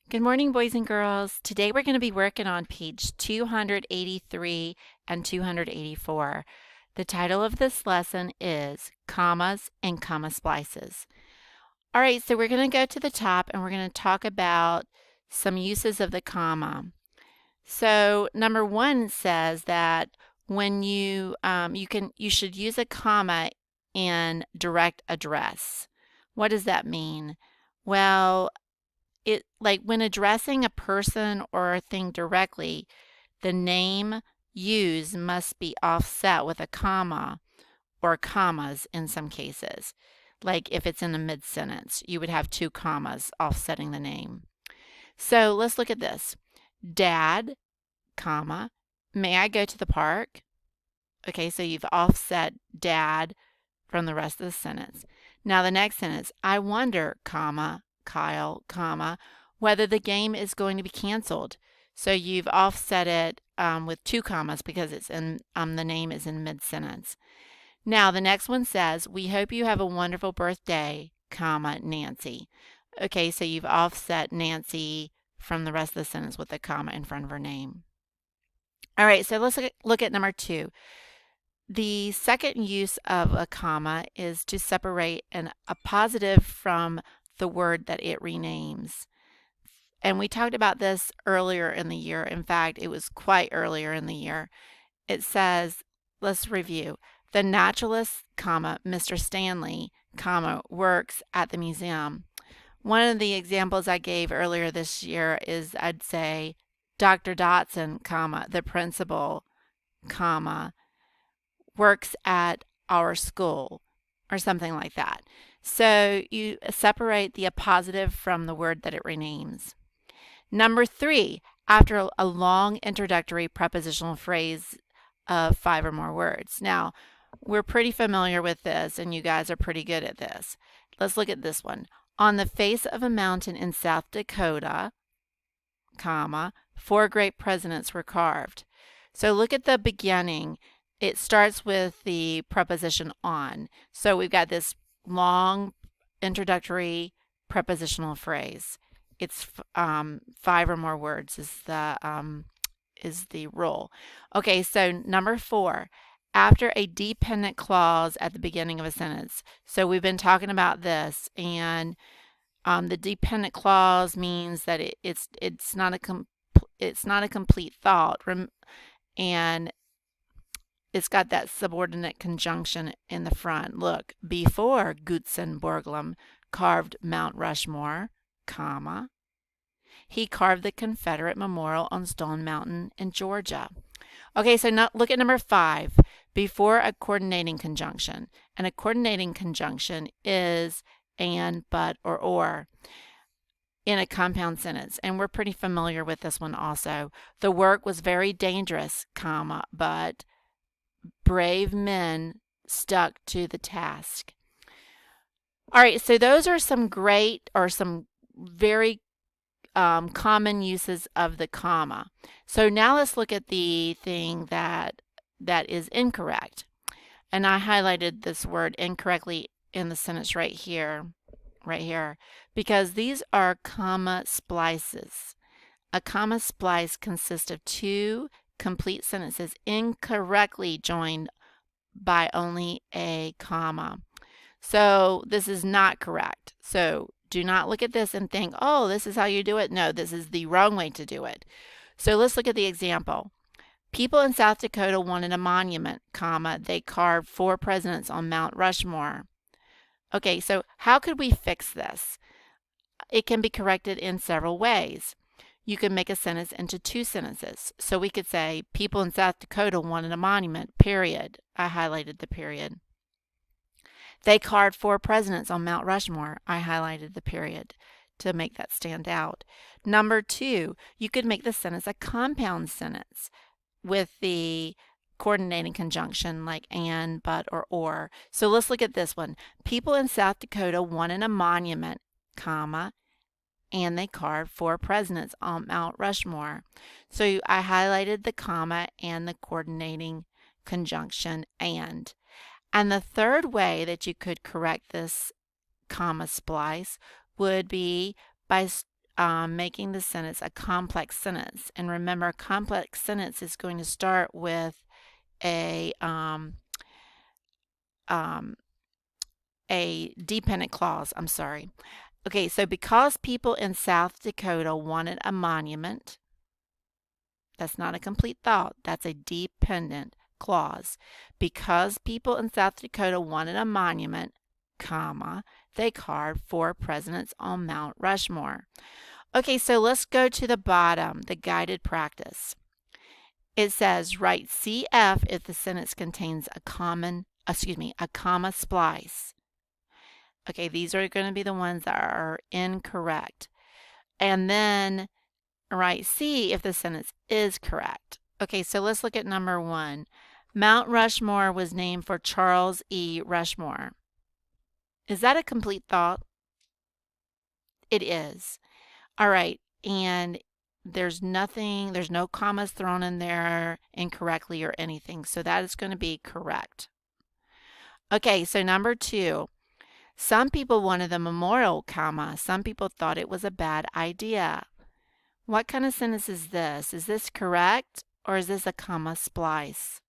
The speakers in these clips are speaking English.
Good morning, boys and girls. Today we're going to be working on page 283 and 284. The title of this lesson is Commas and Comma Splices. All right, so we're going to go to the top and we're going to talk about some uses of the comma. So number one says that when you should use a comma in direct address. What does that mean? Well, like when addressing a person or a thing directly, the name used must be offset with a comma or commas in some cases. Like if it's in a mid-sentence, you would have two commas offsetting the name. So let's look at this. Dad, comma, may I go to the park? Okay, so you've offset dad from the rest of the sentence. Now the next sentence, I wonder, comma, Kyle, comma, whether the game is going to be canceled. So you've offset it with two commas because it's in the name is in mid-sentence. Now the next one says, we hope you have a wonderful birthday, comma, Nancy. Okay, so you've offset Nancy from the rest of the sentence with a comma in front of her name. All right, so let's look at number two. The second use of a comma is to separate a positive from the word that it renames. And we talked about this earlier in the year. In fact, it was quite earlier in the year. It says, let's review. The naturalist, comma, Mr. Stanley, comma, works at the museum. One of the examples I gave earlier this year is I'd say Dr. Dotson, comma, the principal, comma, works at our school, or something like that. So you separate the appositive from the word that it renames. Number three, after a long introductory prepositional phrase of 5 or more words. Now, we're pretty familiar with this, and you guys are pretty good at this. Let's look at this one. On the face of a mountain in South Dakota, comma, 4 great presidents were carved. So look at the beginning. It starts with the preposition on. So we've got this long introductory prepositional phrase. It's 5 or more words is the rule. Okay, so number 4, after a dependent clause at the beginning of a sentence. So we've been talking about this, and the dependent clause means that it's not a complete thought, and it's got that subordinate conjunction in the front. Look, before Gutzen Borglum carved Mount Rushmore, comma, he carved the Confederate Memorial on Stone Mountain in Georgia. Okay, so now look at number 5, before a coordinating conjunction. And a coordinating conjunction is and, but, or in a compound sentence. And we're pretty familiar with this one also. The work was very dangerous, comma, but brave men stuck to the task. All right, so those are some great or some very common uses of the comma. So now let's look at the thing that is incorrect. And I highlighted this word incorrectly in the sentence right here, because these are comma splices. A comma splice consists of 2 complete sentences incorrectly joined by only a comma. So this is not correct. So do not look at this and think, oh, this is how you do it. No, this is the wrong way to do it. So let's look at the example. People in South Dakota wanted a monument, comma, they carved 4 presidents on Mount Rushmore. Okay, so how could we fix this? It can be corrected in several ways. You can make a sentence into 2 sentences. So we could say, people in South Dakota wanted a monument, period. I highlighted the period. They carved 4 presidents on Mount Rushmore. I highlighted the period to make that stand out. Number 2, you could make the sentence a compound sentence with the coordinating conjunction like and, but, or. So let's look at this one. People in South Dakota wanted a monument, comma, and they carved 4 presidents on Mount Rushmore. So I highlighted the comma and the coordinating conjunction and. And the third way that you could correct this comma splice would be by making the sentence a complex sentence. And remember, a complex sentence is going to start with a dependent clause. I'm sorry. Okay, so because people in South Dakota wanted a monument, that's not a complete thought. That's a dependent clause. Because people in South Dakota wanted a monument, comma, they carved 4 presidents on Mount Rushmore. Okay, so let's go to the bottom, the guided practice. It says write CF if the sentence contains a comma splice. Okay, these are going to be the ones that are incorrect. And then write C if the sentence is correct. Okay, so let's look at number 1. Mount Rushmore was named for Charles E. Rushmore. Is that a complete thought? It is. All right, and there's no commas thrown in there incorrectly or anything, so that is going to be correct. Okay, so number 2. Some people wanted the memorial comma. Some people thought it was a bad idea. What kind of sentence is this? Is this correct or is this a comma splice?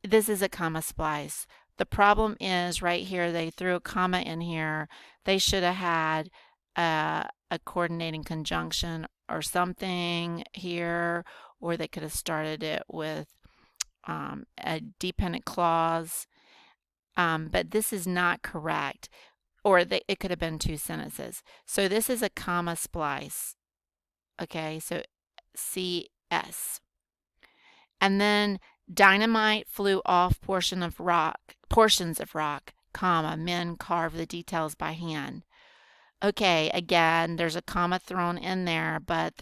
This is a comma splice. The problem is right here, they threw a comma in here. They should have had a coordinating conjunction or something here, or they could have started it with a dependent clause. But this is not correct, or it could have been 2 sentences. So this is a comma splice. Okay, so CS. And then dynamite flew off portions of rock, comma, men carved the details by hand. Okay, again, there's a comma thrown in there, but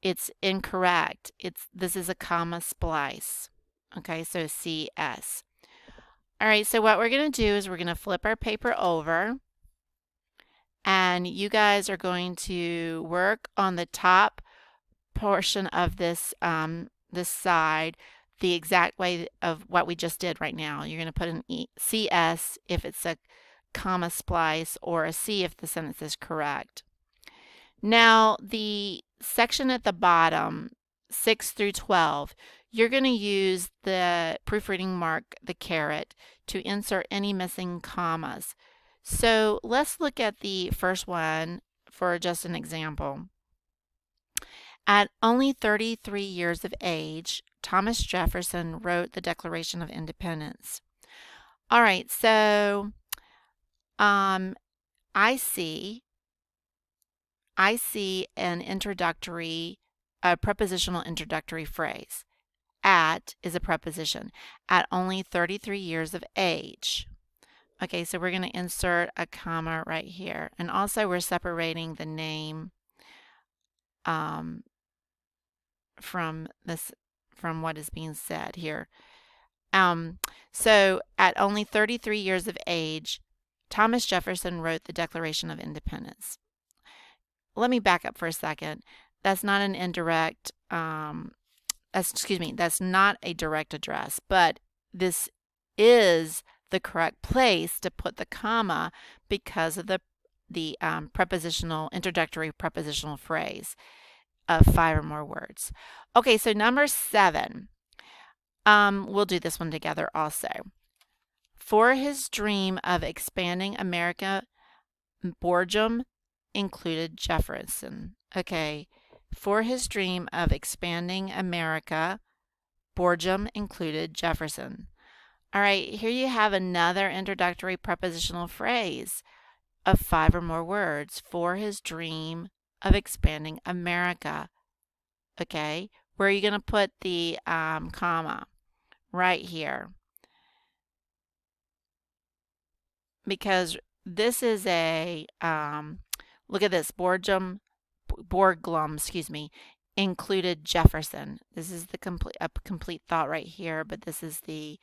it's incorrect. This is a comma splice. Okay, so CS. All right, so what we're going to do is we're going to flip our paper over, and you guys are going to work on the top portion of this this side the exact way of what we just did right now. You're going to put an CS if it's a comma splice, or a C if the sentence is correct. Now, the section at the bottom, 6 through 12, you're going to use the proofreading mark, the caret, to insert any missing commas. So let's look at the first one for just an example. At only 33 years of age, Thomas Jefferson wrote the Declaration of Independence. All right, so I see a prepositional introductory phrase. At is a preposition. At only 33 years of age. Okay, so we're going to insert a comma right here. And also we're separating the name from what is being said here. So at only 33 years of age, Thomas Jefferson wrote the Declaration of Independence. Let me back up for a second. That's not an indirect, that's not a direct address, but this is the correct place to put the comma because of the introductory prepositional phrase of 5 or more words. Okay, so number 7. We'll do this one together also. For his dream of expanding America, Borjum included Jefferson. Okay, for his dream of expanding America, Borjum included Jefferson. All right, here you have another introductory prepositional phrase of 5 or more words. For his dream of expanding America. Okay, where are you going to put the comma? Right here. Because this is a, look at this, Borglum, included Jefferson. This is a complete thought right here, but this is the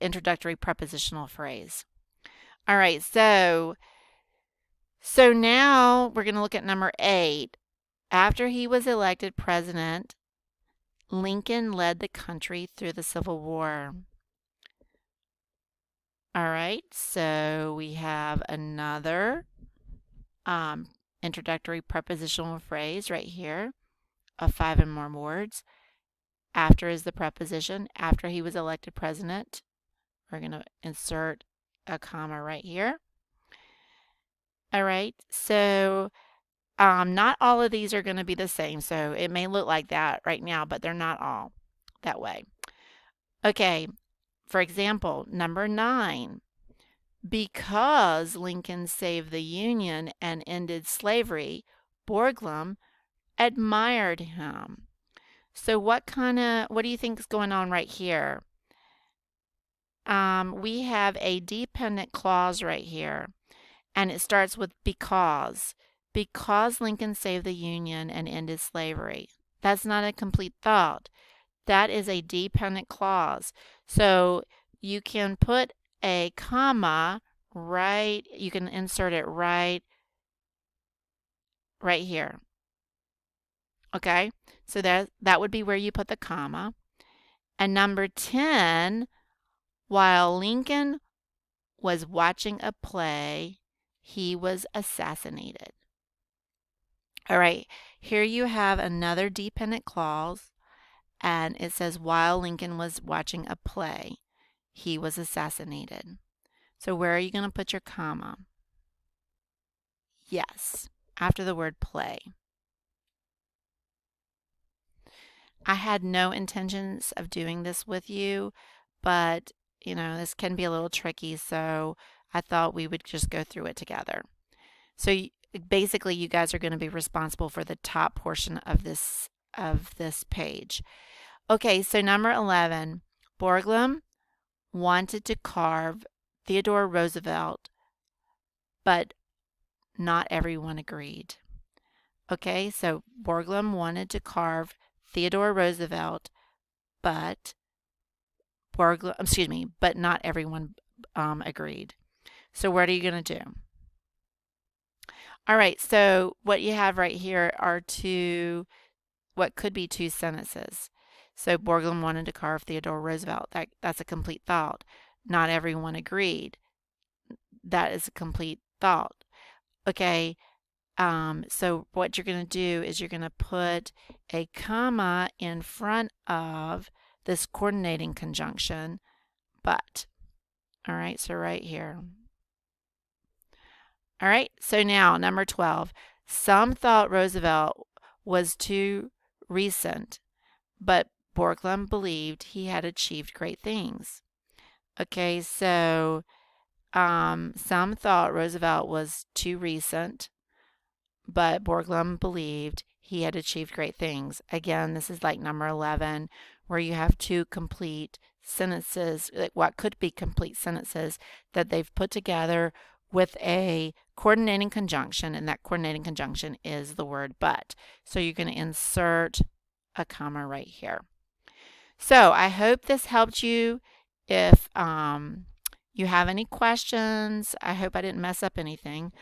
introductory prepositional phrase. All right, so now we're going to look at number 8. After he was elected president, Lincoln led the country through the Civil War. All right, so we have another introductory prepositional phrase right here of 5 and more words. After is the preposition. After he was elected president, we're going to insert a comma right here. All right, so not all of these are going to be the same, so it may look like that right now, but they're not all that way. Okay, for example, number 9. Because Lincoln saved the Union and ended slavery, Borglum admired him. So what do you think is going on right here? We have a dependent clause right here, and it starts with because. Because Lincoln saved the Union and ended slavery. That's not a complete thought. That is a dependent clause. So you can put a comma you can insert it right here. Okay? So that would be where you put the comma. And number 10, while Lincoln was watching a play, he was assassinated. All right, here you have another dependent clause, and it says, while Lincoln was watching a play, he was assassinated. So where are you going to put your comma? Yes, after the word play. I had no intentions of doing this with you, but this can be a little tricky, so I thought we would just go through it together. So basically, you guys are going to be responsible for the top portion of this page. Okay, so number 11, Borglum wanted to carve Theodore Roosevelt, but not everyone agreed. Okay, so Borglum wanted to carve Theodore Roosevelt, but not everyone agreed. So what are you going to do? All right, so what you have right here are what could be two sentences. So Borglum wanted to carve Theodore Roosevelt. That's a complete thought. Not everyone agreed. That is a complete thought. Okay, so what you're going to do is you're going to put a comma in front of this coordinating conjunction, but. All right, so right here. All right, so now number 12. Some thought Roosevelt was too recent, but Borglum believed he had achieved great things. Okay, so some thought Roosevelt was too recent, but Borglum believed he had achieved great things. Again, this is like number 11, where you have two complete sentences, like what could be complete sentences that they've put together with a coordinating conjunction, and that coordinating conjunction is the word but. So you're going to insert a comma right here. So I hope this helped you. If you have any questions, I hope I didn't mess up anything.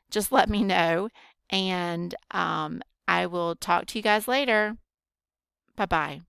Just let me know, and I will talk to you guys later. Bye-bye.